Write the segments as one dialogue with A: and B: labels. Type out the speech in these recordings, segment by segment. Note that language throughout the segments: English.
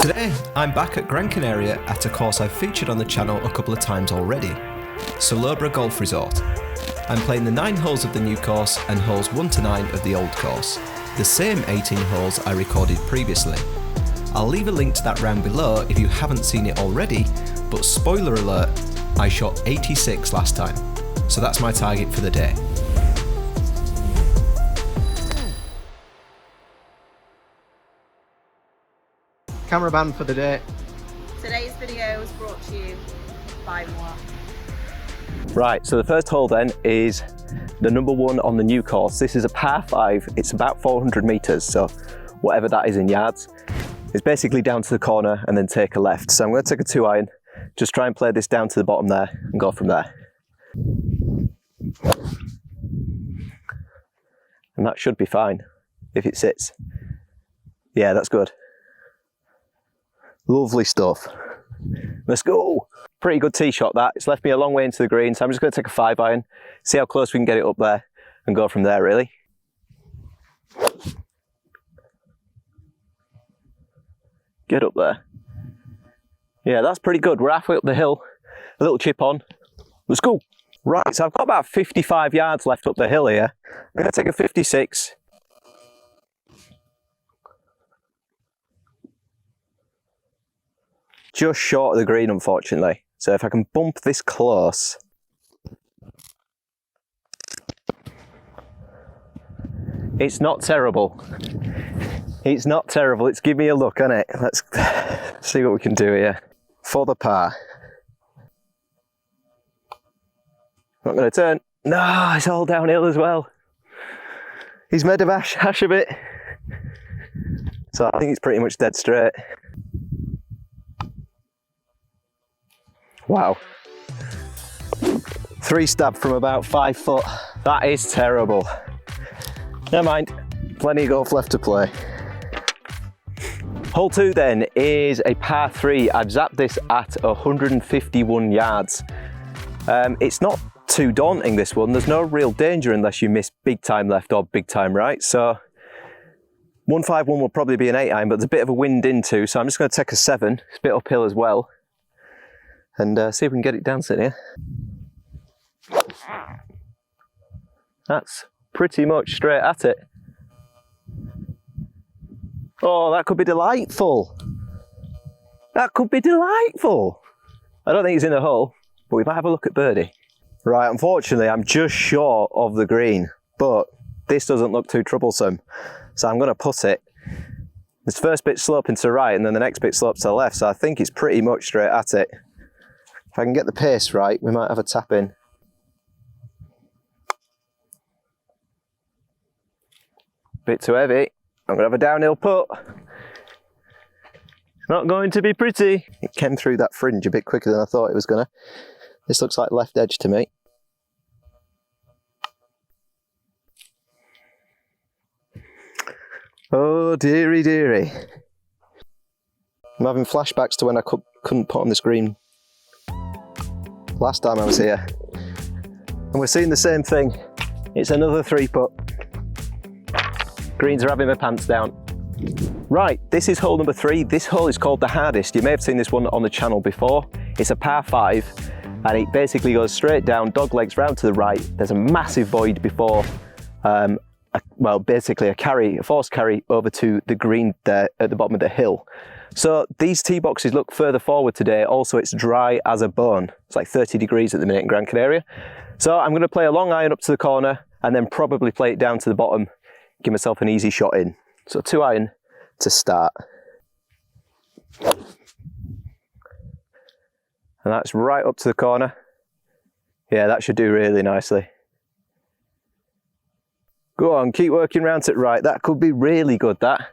A: Today, I'm back at Gran Canaria at a course I've featured on the channel a couple of times already, Salobre Golf Resort. I'm playing the 9 holes of the new course and holes 1 to 9 of the old course, the same 18 holes I recorded previously. I'll leave a link to that round below if you haven't seen it already, but spoiler alert, I shot 86 last time, so that's my target for the day.
B: Camera ban for the day.
C: Today's video was brought to you by moi.
D: Right, so the first hole then is the number 1 on the new course. This is a par 5, it's about 400 metres, so whatever that is in yards. It's basically down to the corner and then take a left. So I'm going to take a 2-iron, just try and play this down to the bottom there and go from there. And that should be fine, if it sits. Yeah, that's good. Lovely stuff. Let's go. Pretty good tee shot that. It's left me a long way into the green, so I'm just going to take a 5-iron, see how close we can get it up there and go from there really. Get up there. Yeah, that's pretty good. We're halfway up the hill. A little chip on. Let's go. Right, so I've got about 55 yards left up the hill here. I'm going to take a 56. Just short of the green, unfortunately. So if I can bump this close. It's not terrible. It's not terrible. It's give me a look, isn't it? Let's see what we can do here. For the par. Not going to turn. No, it's all downhill as well. He's made of hash a bit. So I think it's pretty much dead straight. Wow. 3 stab from about 5 foot. That is terrible. Never mind, plenty of golf left to play. Hole 2 then is a par 3. I've zapped this at 151 yards. It's not too daunting, this one. There's no real danger unless you miss big time left or big time right. So 151 will probably be an 8-iron, but there's a bit of a wind into, so I'm just going to take a 7. It's a bit uphill as well. And see if we can get it down here. That's pretty much straight at it. Oh, that could be delightful. That could be delightful. I don't think it's in the hole, but we might have a look at birdie. Right, unfortunately, I'm just short of the green, but this doesn't look too troublesome. So I'm going to putt it. This first bit sloping to the right, and then the next bit slopes to the left, so I think it's pretty much straight at it. If I can get the pace right, we might have a tap in. Bit too heavy. I'm going to have a downhill putt. Not going to be pretty. It came through that fringe a bit quicker than I thought it was going to. This looks like left edge to me. Oh dearie dearie. I'm having flashbacks to when I couldn't put on this green last time I was here. And we're seeing the same thing. It's another 3-putt. Greens are having my pants down. Right, this is hole number 3. This hole is called the hardest. You may have seen this one on the channel before. It's a par 5 and it basically goes straight down, dog legs round to the right. There's a massive void before, well, basically a forced carry over to the green there at the bottom of the hill. So these tee boxes look further forward today. Also, it's dry as a bone. It's like 30 degrees at the minute in Gran Canaria. So I'm going to play a long iron up to the corner and then probably play it down to the bottom. Give myself an easy shot in. So 2-iron to start. And that's right up to the corner. Yeah, that should do really nicely. Go on, keep working round to the right. That could be really good, that.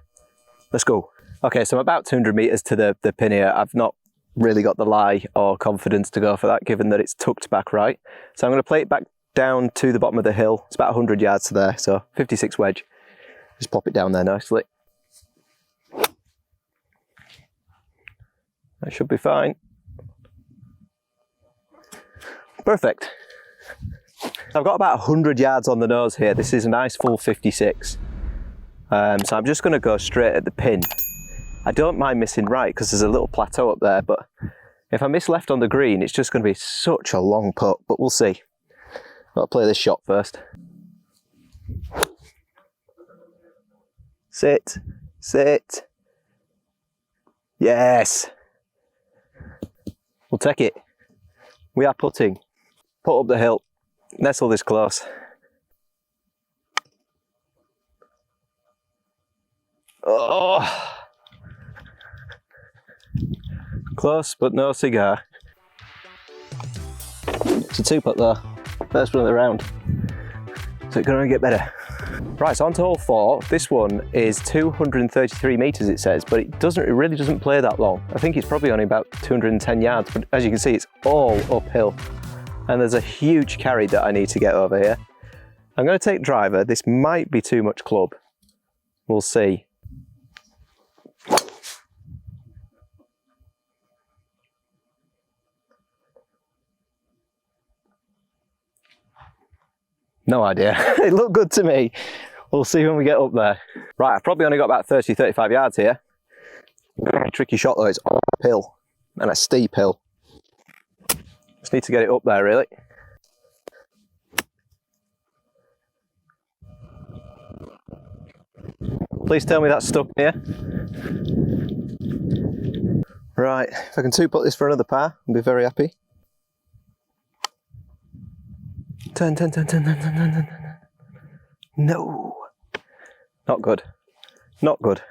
D: Let's go. Okay, so I'm about 200 metres to the pin here. I've not really got the lie or confidence to go for that, given that it's tucked back right. So I'm going to play it back down to the bottom of the hill. It's about 100 yards to there, so 56 wedge. Just pop it down there nicely. That should be fine. Perfect. I've got about 100 yards on the nose here. This is a nice full 56. So I'm just going to go straight at the pin. I don't mind missing right because there's a little plateau up there, but if I miss left on the green, it's just going to be such a long putt, but we'll see. I'll play this shot first. Sit, sit. Yes. We'll take it. We are putting. Put up the hill. Nestle this close. Oh. Close, but no cigar. It's a 2-putt though. First one of the round. So it can only get better. Right, so on to hole 4. This one is 233 metres it says, but it really doesn't play that long. I think it's probably only about 210 yards, but as you can see, it's all uphill. And there's a huge carry that I need to get over here. I'm going to take driver. This might be too much club. We'll see. No idea. It looked good to me. We'll see when we get up there. Right, I've probably only got about 30, 35 yards here. Very tricky shot though, it's uphill and a steep hill. Just need to get it up there really. Please tell me that's stuck here. Right, if I can 2-putt this for another par, I'll be very happy. Turn, turn, turn, turn, turn, turn, turn, turn. No. Not good. Not good.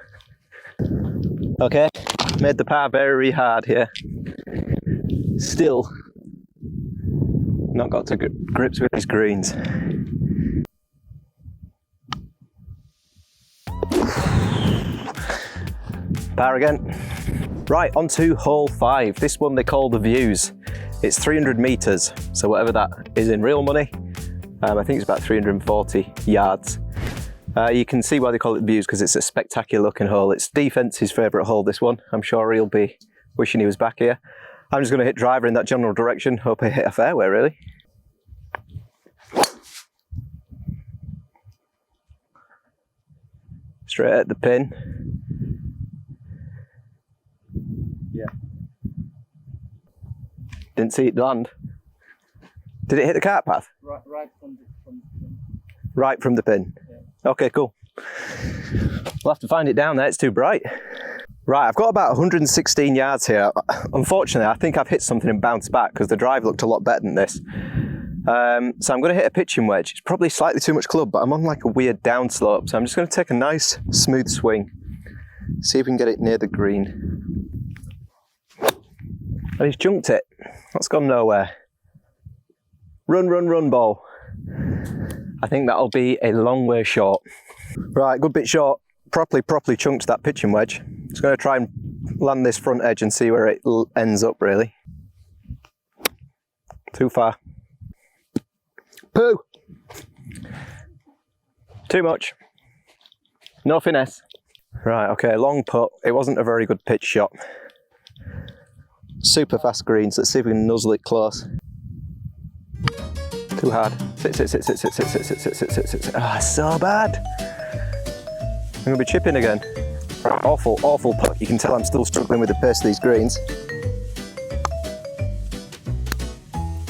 D: Okay, made the par very hard here. Still not got to grips with his greens. Par again. Right, on to hole 5. This one they call the Views. It's 300 metres, so whatever that is in real money, I think it's about 340 yards. You can see why they call it Views, because it's a spectacular looking hole. It's Defence's favourite hole, this one. I'm sure he'll be wishing he was back here. I'm just going to hit driver in that general direction, hope I hit a fairway really. Straight at the pin. Yeah. Didn't see it land. Did it hit the cart path?
B: Right from the pin.
D: Right from the pin? Yeah. Okay, cool. We'll have to find it down there, it's too bright. Right, I've got about 116 yards here. Unfortunately, I think I've hit something and bounced back because the drive looked a lot better than this. So I'm going to hit a pitching wedge. It's probably slightly too much club, but I'm on like a weird downslope. So I'm just going to take a nice, smooth swing. See if we can get it near the green. And he's junked it. That's gone nowhere. Run, run, run, ball. I think that'll be a long way short. Right, good bit short. Properly chunked that pitching wedge. Just going to try and land this front edge and see where it ends up, really. Too far. Poo! Too much. No finesse. Right, okay, long putt. It wasn't a very good pitch shot. Super fast greens. Let's see if we can nuzzle it close. Too hard. Sit, sit, sit, sit, sit, sit, sit, sit, sit, sit, sit, sit. Ah, so bad. I'm going to be chipping again. Awful putt. You can tell I'm still struggling with the pace of these greens.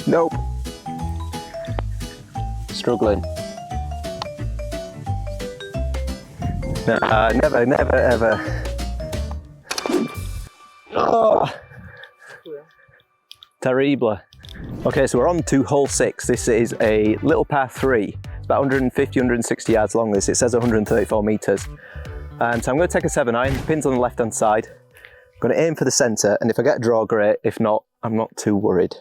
D: Nope. Struggling. Never, never, ever. Oh. Terrible. Okay, so we're on to hole 6. This is a little par 3. About 150, 160 yards long this. It says 134 metres. So I'm going to take a 7-iron, pins on the left hand side. I'm going to aim for the centre, and if I get a draw, great. If not, I'm not too worried.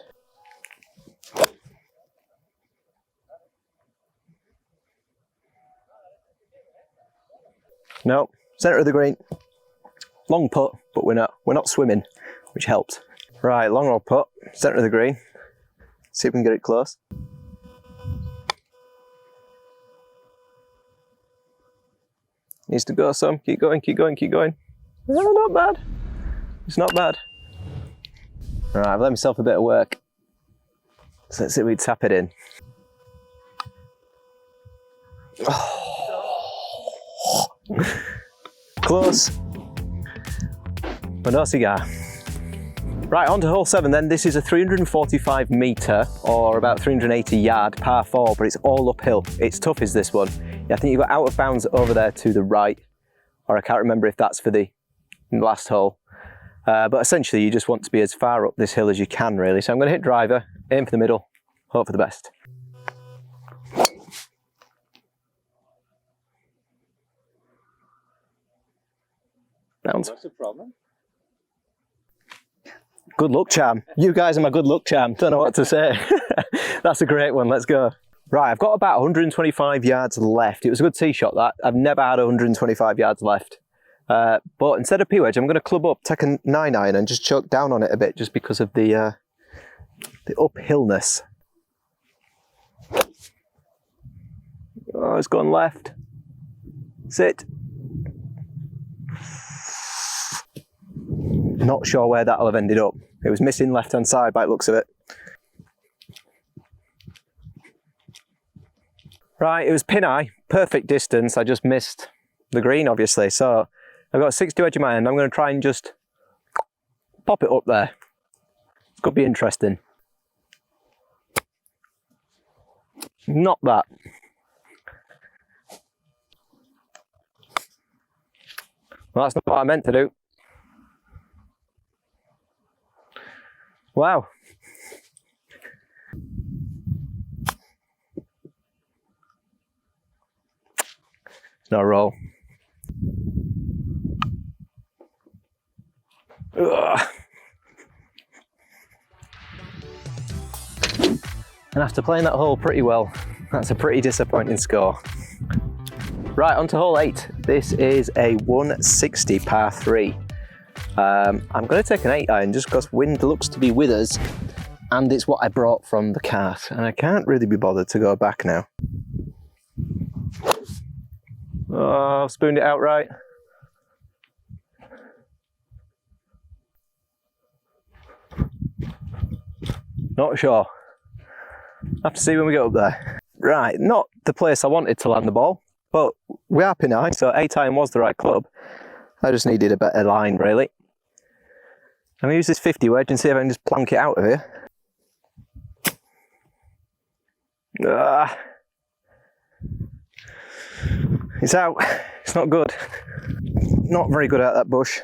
D: No, centre of the green. Long putt, but we're not swimming, which helps. Right, long old putt, centre of the green. See if we can get it close. Needs to go some. Keep going, keep going, keep going. No, not bad. It's not bad. All right, I've let myself a bit of work. So let's see if we tap it in. Oh. Close. but no cigar. Right, on to hole 7 then. This is a 345 metre or about 380 yard par 4, but it's all uphill. It's tough is this one. Yeah, I think you've got out of bounds over there to the right, or I can't remember if that's for the last hole. But essentially you just want to be as far up this hill as you can really. So I'm going to hit driver, aim for the middle, hope for the best. Bounce.
B: What's the problem?
D: Good luck charm. You guys are my good luck charm. Don't know what to say. That's a great one. Let's go. Right, I've got about 125 yards left. It was a good tee shot that. I've never had 125 yards left. But instead of P-wedge, I'm going to club up, take a 9-iron and just choke down on it a bit just because of the uphillness. Oh, it's gone left. Sit. Not sure where that'll have ended up. It was missing left-hand side by the looks of it. Right, it was pin high, perfect distance. I just missed the green, obviously. So I've got a 6-2 edge in my hand. I'm going to try and just pop it up there. It could be interesting. Not that. Well, that's not what I meant to do. Wow. No roll. Ugh. And after playing that hole pretty well, that's a pretty disappointing score. Right, on to hole 8. This is a 160 par 3. I'm going to take an 8-iron just because wind looks to be with us and it's what I brought from the cart and I can't really be bothered to go back now. Oh, I've spooned it out right. Not sure. Have to see when we get up there. Right, not the place I wanted to land the ball, but we are pin high, so 8-iron was the right club. I just needed a better line, really. I'm going to use this 50 wedge and see if I can just plonk it out of here. It's out. It's not good. Not very good at that bush.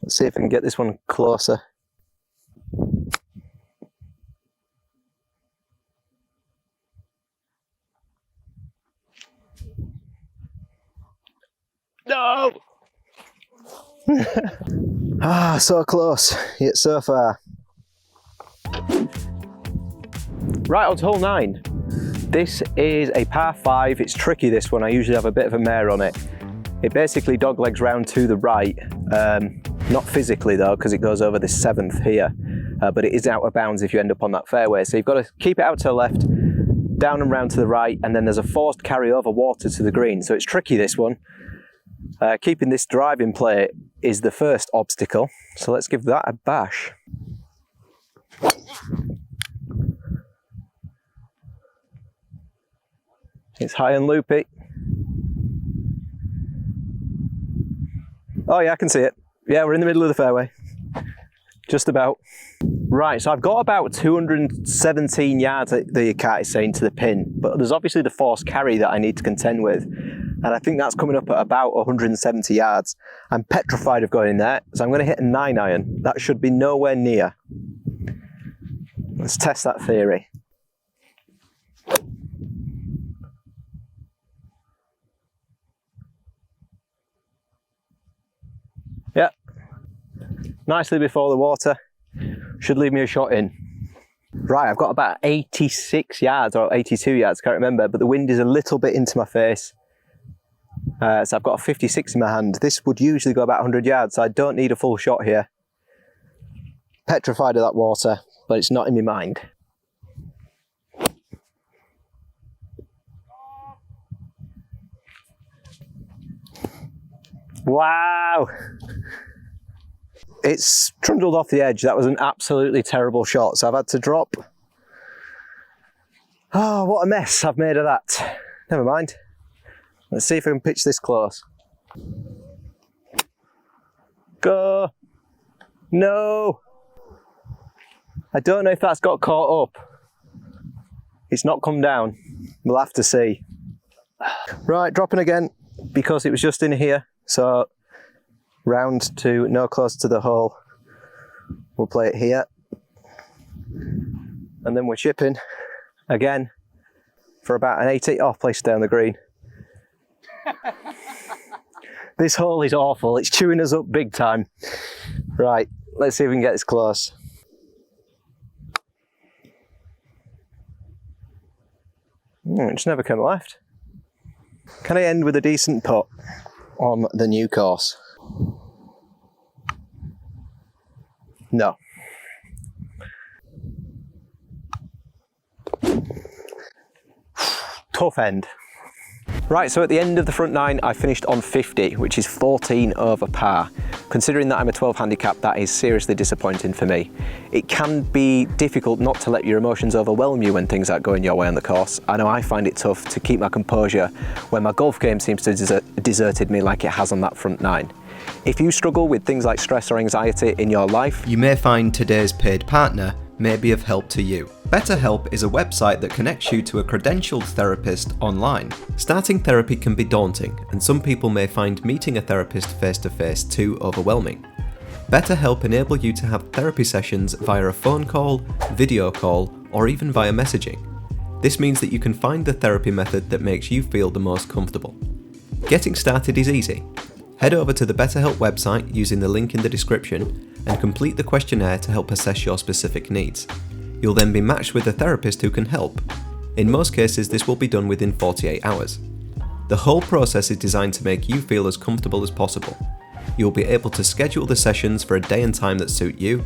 D: Let's see if I can get this one closer. No! Ah, so close, yet so far. Right, on to hole 9. This is a par 5. It's tricky, this one. I usually have a bit of a mare on it. It basically doglegs round to the right. Not physically though, because it goes over this 7th here. But it is out of bounds if you end up on that fairway. So you've got to keep it out to the left, down and round to the right, and then there's a forced carry over water to the green. So it's tricky, this one. Keeping this drive in play is the first obstacle, so let's give that a bash. It's high and loopy. Oh yeah, I can see it. Yeah, we're in the middle of the fairway. Just about. Right, so I've got about 217 yards, the cart is saying, to the pin, but there's obviously the forced carry that I need to contend with. And I think that's coming up at about 170 yards. I'm petrified of going in there, so I'm going to hit a 9-iron. That should be nowhere near. Let's test that theory. Yep. Nicely before the water. Should leave me a shot in. Right, I've got about 86 yards or 82 yards, can't remember, but the wind is a little bit into my face. So I've got a 56 in my hand. This would usually go about 100 yards, so I don't need a full shot here. Petrified of that water, but it's not in my mind. Wow! It's trundled off the edge. That was an absolutely terrible shot, so I've had to drop. Oh, what a mess I've made of that. Never mind. Let's see if I can pitch this close. Go. No. I don't know if that's got caught up. It's not come down. We'll have to see. Right, dropping again because it was just in here. So round to no close to the hole. We'll play it here. And then we're chipping again for about an 80. Oh, place down the green. This hole is awful. It's chewing us up big time. Right, let's see if we can get this close. It just never came left. Can I end with a decent putt on the new course? No. Tough end. Right, so at the end of the front nine, I finished on 50, which is 14 over par. Considering that I'm a 12 handicap, that is seriously disappointing for me. It can be difficult not to let your emotions overwhelm you when things aren't going your way on the course. I know I find it tough to keep my composure when my golf game seems to have deserted me like it has on that front nine. If you struggle with things like stress or anxiety in your life,
A: you may find today's paid partner may be of help to you. BetterHelp is a website that connects you to a credentialed therapist online. Starting therapy can be daunting, and some people may find meeting a therapist face-to-face too overwhelming. BetterHelp enable you to have therapy sessions via a phone call, video call, or even via messaging. This means that you can find the therapy method that makes you feel the most comfortable. Getting started is easy. Head over to the BetterHelp website using the link in the description and complete the questionnaire to help assess your specific needs. You'll then be matched with a therapist who can help. In most cases, this will be done within 48 hours. The whole process is designed to make you feel as comfortable as possible. You'll be able to schedule the sessions for a day and time that suit you.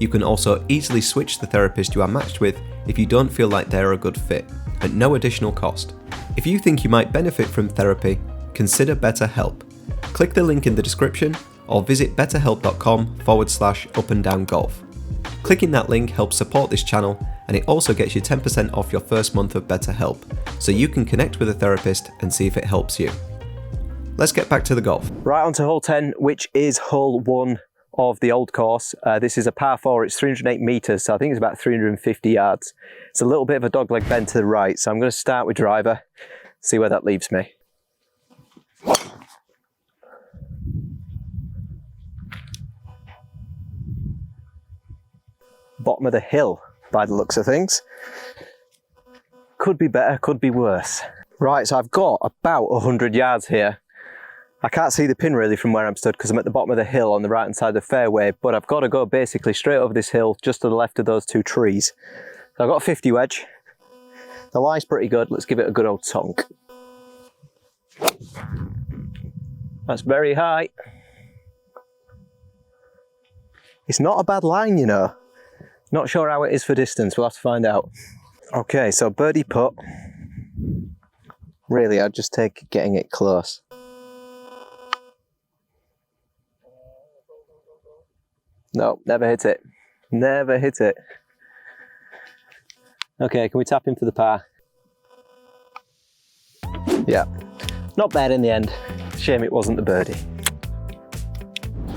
A: You can also easily switch the therapist you are matched with if you don't feel like they're a good fit, at no additional cost. If you think you might benefit from therapy, consider BetterHelp. Click the link in the description or visit betterhelp.com/up-and-down-golf. Clicking that link helps support this channel, and it also gets you 10% off your first month of BetterHelp, so you can connect with a therapist and see if it helps you. Let's get back to the golf.
D: Right, on to hole 10, which is hole 1 of the old course. This is a par 4, it's 308 metres, so I think it's about 350 yards. It's a little bit of a dogleg bend to the right, so I'm going to start with driver, see where that leaves me. Bottom of the hill by the looks of things. Could be better, could be worse. Right, so I've got about 100 yards here. I can't see the pin really from where I'm stood because I'm at the bottom of the hill on the right hand side of the fairway, but I've got to go basically straight over this hill just to the left of those two trees. So I've got a 50 wedge. The lie's pretty good, let's give it a good old tonk. That's very high. It's not a bad line, you know. Not sure how it is for distance, we'll have to find out. Okay, so birdie putt. Really, I'd just take getting it close. No, never hit it. Never hit it. Okay, can we tap in for the par? Yeah, not bad in the end. Shame it wasn't the birdie.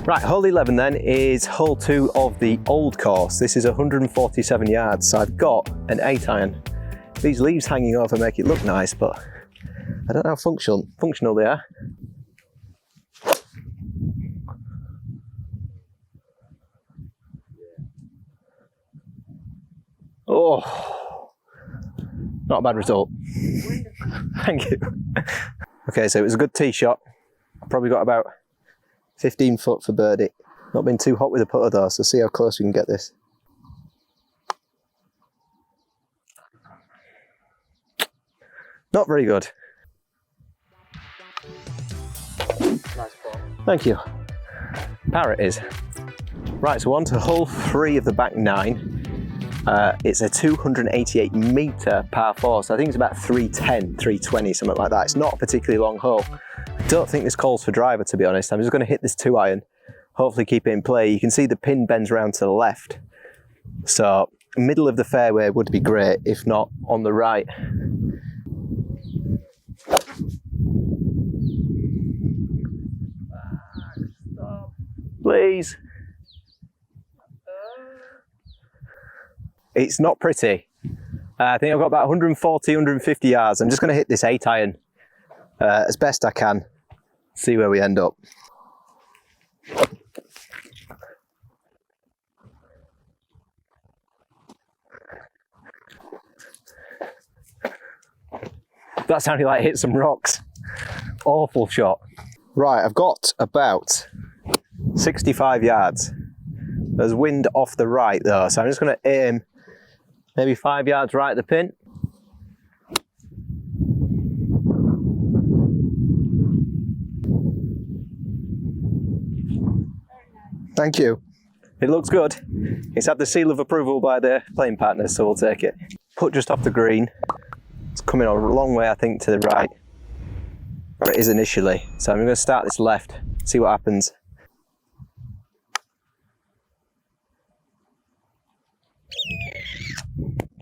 D: Right, hole 11 then is hole 2 of the old course. This is 147 yards, so I've got an 8-iron. These leaves hanging over make it look nice, but I don't know how functional they are. Oh, not a bad result. Thank you. Okay, so it was a good tee shot. I probably got about 15 foot for birdie. Not been too hot with the putter though, so see how close we can get this. Not very good.
B: Nice ball.
D: Thank you. Par it is. Right, so on to hole 3 of the back 9. It's a 288 metre par 4, so I think it's about 310, 320, something like that. It's not a particularly long hole. I don't think this calls for driver, to be honest. I'm just going to hit this 2-iron, hopefully keep it in play. You can see the pin bends round to the left, so middle of the fairway would be great, if not on the right. Please. It's not pretty. I think I've got about 140, 150 yards. I'm just going to hit this 8-iron as best I can. See where we end up. That sounded like it hit some rocks. Awful shot. Right, I've got about 65 yards. There's wind off the right though, so I'm just going to aim maybe 5 yards right at the pin. Thank you. It looks good. It's had the seal of approval by the playing partners, so we'll take it. Put just off the green. It's coming a long way, I think, to the right, where it is initially. So I'm going to start this left, see what happens.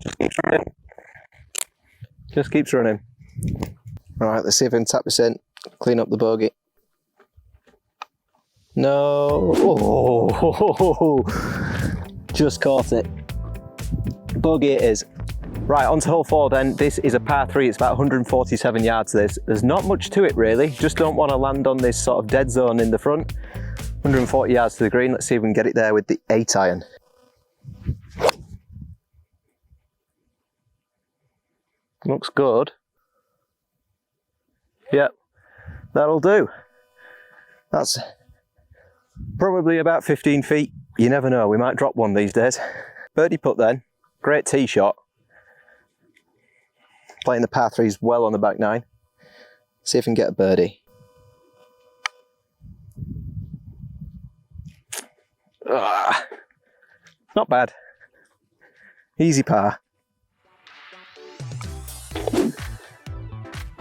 D: Just keeps running. Just keeps running. All right, let's see if I can tap this in, clean up the bogey. No, oh, just caught it. Bogey it is. Right, on to hole 4 then. This is a par 3, it's about 147 yards this. There's not much to it really, just don't want to land on this sort of dead zone in the front. 140 yards to the green, let's see if we can get it there with the 8-iron. Looks good. Yep, that'll do. That's probably about 15 feet. You never know, we might drop one these days. Birdie putt then, great tee shot. Playing the par 3s well on the back 9. See if we can get a birdie. Not bad. Easy par.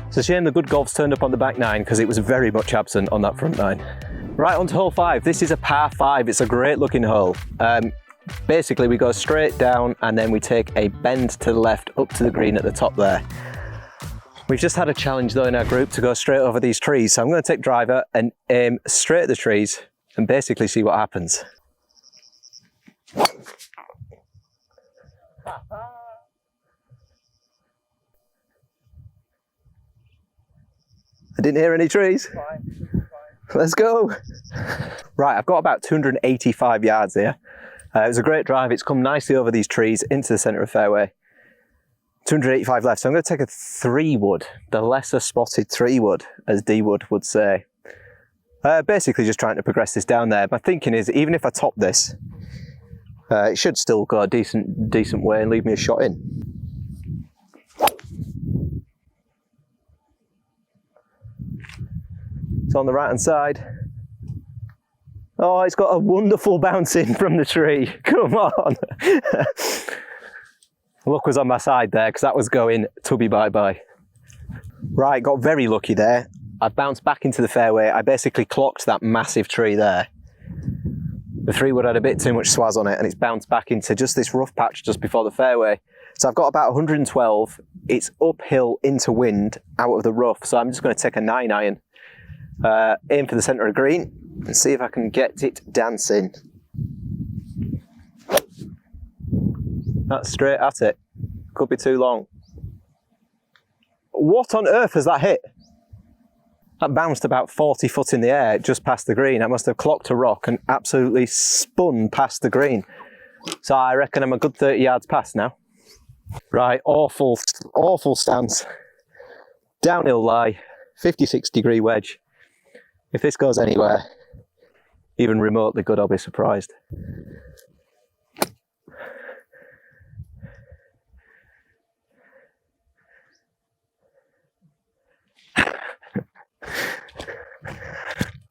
D: It's a shame the good golf's turned up on the back 9 because it was very much absent on that front 9. Right, on to hole 5. This is a par 5. It's a great looking hole. Basically, we go straight down and then we take a bend to the left up to the green at the top there. We've just had a challenge though in our group to go straight over these trees. So I'm going to take driver and aim straight at the trees and basically see what happens. I didn't hear any trees. Let's go. Right, I've got about 285 yards here. It was a great drive. It's come nicely over these trees into the centre of fairway. 285 left. So I'm going to take a 3-wood, the lesser spotted 3-wood, as D Wood would say. Basically just trying to progress this down there. My thinking is, even if I top this, it should still go a decent way and leave me a shot in. It's on the right hand side. Oh, it's got a wonderful bounce in from the tree. Come on. Luck was on my side there because that was going tubby bye-bye. Right, got very lucky there. I bounced back into the fairway. I basically clocked that massive tree there. The 3-wood had a bit too much swaz on it and it's bounced back into just this rough patch just before the fairway. So I've got about 112. It's uphill into wind out of the rough. So I'm just going to take a 9-iron. Aim for the centre of green and see if I can get it dancing. That's straight at it. Could be too long. What on earth has that hit? That bounced about 40 foot in the air just past the green. I must have clocked a rock and absolutely spun past the green. So I reckon I'm a good 30 yards past now. Right, awful stance. Downhill lie, 56 degree wedge. If this goes anywhere, even remotely good, I'll be surprised.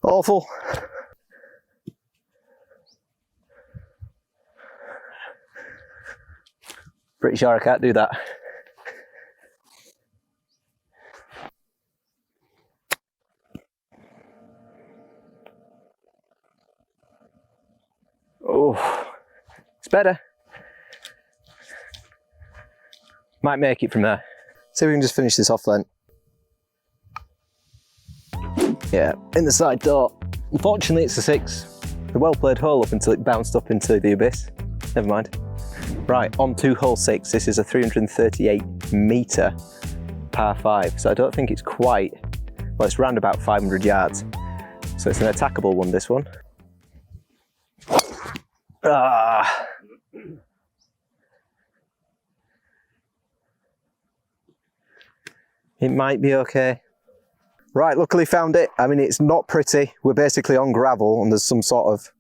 D: Awful. Pretty sure I can't do that. Oh, it's better. Might make it from there. See if we can just finish this off then. Yeah, in the side door. Unfortunately, it's a 6. A well-played hole up until it bounced up into the abyss. Never mind. Right, on to hole 6. This is a 338 metre par 5, so I don't think it's quite, well, it's round about 500 yards. So it's an attackable one, this one. Ah. It might be okay. Right, luckily found it. I mean, it's not pretty. We're basically on gravel and there's some sort of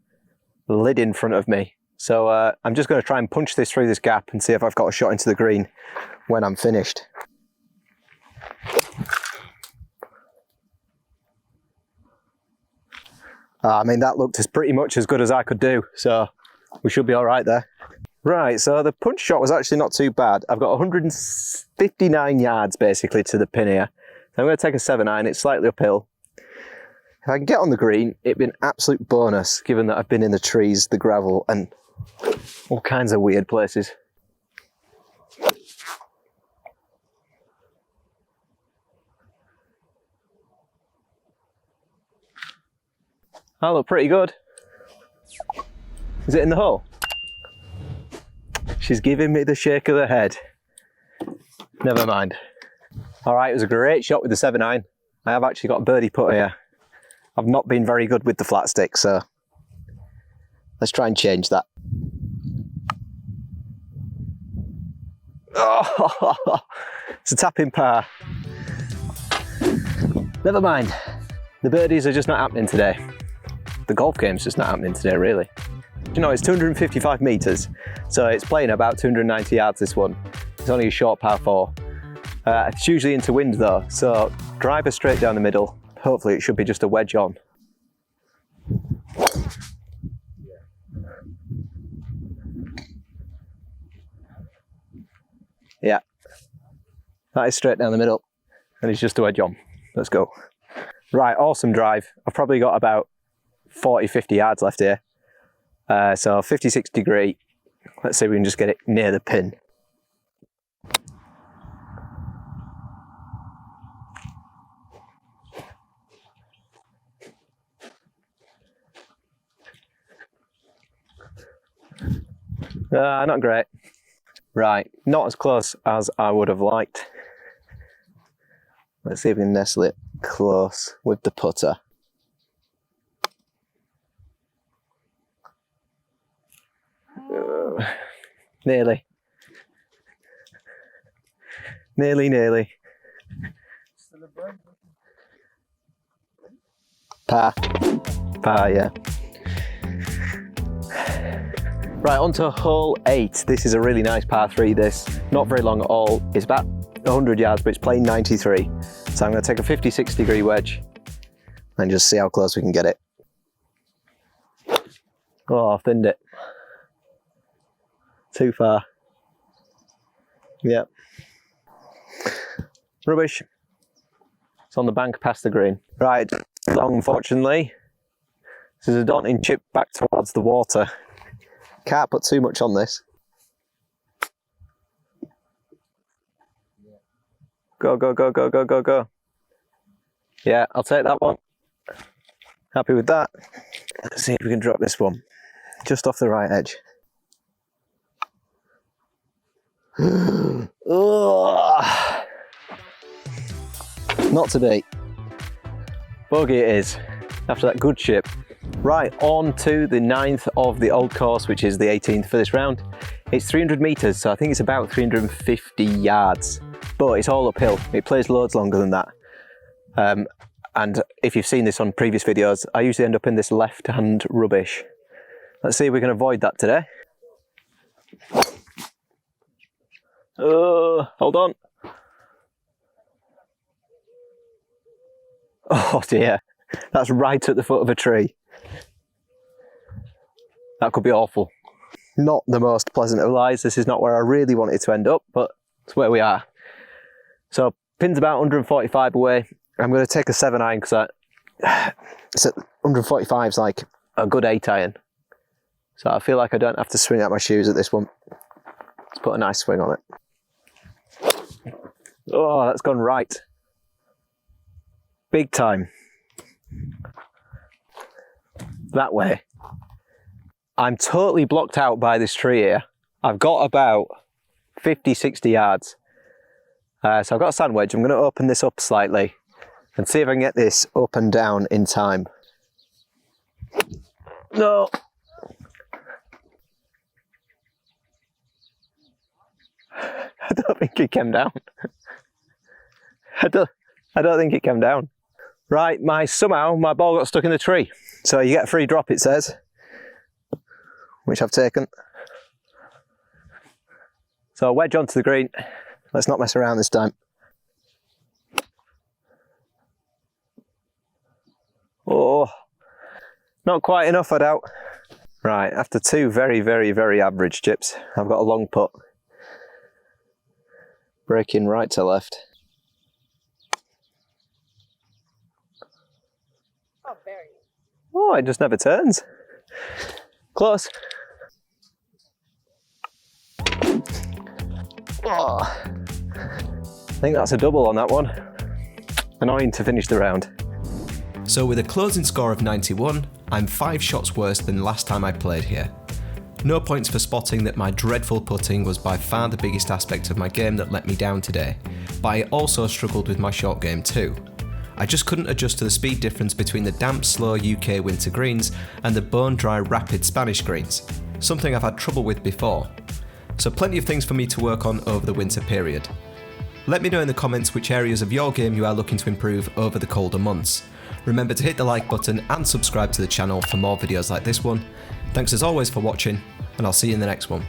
D: lid in front of me. So I'm just going to try and punch this through this gap and see if I've got a shot into the green when I'm finished. I mean, that looked as pretty much as good as I could do, so we should be all right there. Right, so the punch shot was actually not too bad. I've got 159 yards basically to the pin here. So I'm going to take a 7-iron, it's slightly uphill. If I can get on the green, it'd be an absolute bonus, given that I've been in the trees, the gravel, and all kinds of weird places. That looked pretty good. Is it in the hole? She's giving me the shake of the head. Never mind. All right, it was a great shot with the 7-iron. I have actually got a birdie putt here. I've not been very good with the flat stick, so let's try and change that. Oh, it's a tap-in par. Never mind. The birdies are just not happening today. The golf game's just not happening today, really. You know, it's 255 metres, so it's playing about 290 yards, this one. It's only a short par 4. It's usually into wind though, so driver straight down the middle. Hopefully it should be just a wedge on. Yeah, that is straight down the middle, and it's just a wedge on. Let's go. Right, awesome drive. I've probably got about 40-50 yards left here. So 56 degree. Let's see if we can just get it near the pin. Not great. Right, not as close as I would have liked. Let's see if we can nestle it close with the putter. Nearly. Nearly. Par, yeah. Right, on to hole 8. This is a really nice par 3, this. Not very long at all. It's about 100 yards, but it's playing 93. So I'm going to take a 56 degree wedge and just see how close we can get it. Oh, I thinned it. Too far. Yep. Rubbish. It's on the bank past the green. Right, unfortunately, this is a daunting chip back towards the water. Can't put too much on this. Go. Yeah, I'll take that one. Happy with that. Let's see if we can drop this one. Just off the right edge. Not to be. Bogey it is, after that good chip. Right, on to the 9th of the old course, which is the 18th for this round. It's 300 metres, so I think it's about 350 yards, but it's all uphill. It plays loads longer than that. And if you've seen this on previous videos, I usually end up in this left-hand rubbish. Let's see if we can avoid that today. Hold on. Oh dear, that's right at the foot of a tree. That could be awful. Not the most pleasant of lies. This is not where I really wanted to end up, but it's where we are. So pin's about 145 away. I'm going to take a 7-iron because it's at 145 is like a good 8-iron. So I feel like I don't have to swing out my shoes at this one. Let's put a nice swing on it. Oh, that's gone right. Big time. that way. I'm totally blocked out by this tree here. I've got about 50, 60 yards. So I've got a sand wedge. I'm going to open this up slightly and see if I can get this up and down in time. No. I don't think it came down. I don't think it came down. Right, somehow my ball got stuck in the tree. So you get a free drop, it says, which I've taken. So wedge onto the green. Let's not mess around this time. Oh, not quite enough, I doubt. Right, after two very, very, very average chips, I've got a long putt. Breaking right to left.
C: Oh, very.
D: Oh, it just never turns. Close. Oh, I think that's a double on that one. Annoying to finish the round.
A: So with a closing score of 91, I'm 5 shots worse than last time I played here. No points for spotting that my dreadful putting was by far the biggest aspect of my game that let me down today, but I also struggled with my short game too. I just couldn't adjust to the speed difference between the damp, slow UK winter greens and the bone-dry, rapid Spanish greens, something I've had trouble with before. So plenty of things for me to work on over the winter period. Let me know in the comments which areas of your game you are looking to improve over the colder months. Remember to hit the like button and subscribe to the channel for more videos like this one. Thanks as always for watching, and I'll see you in the next one.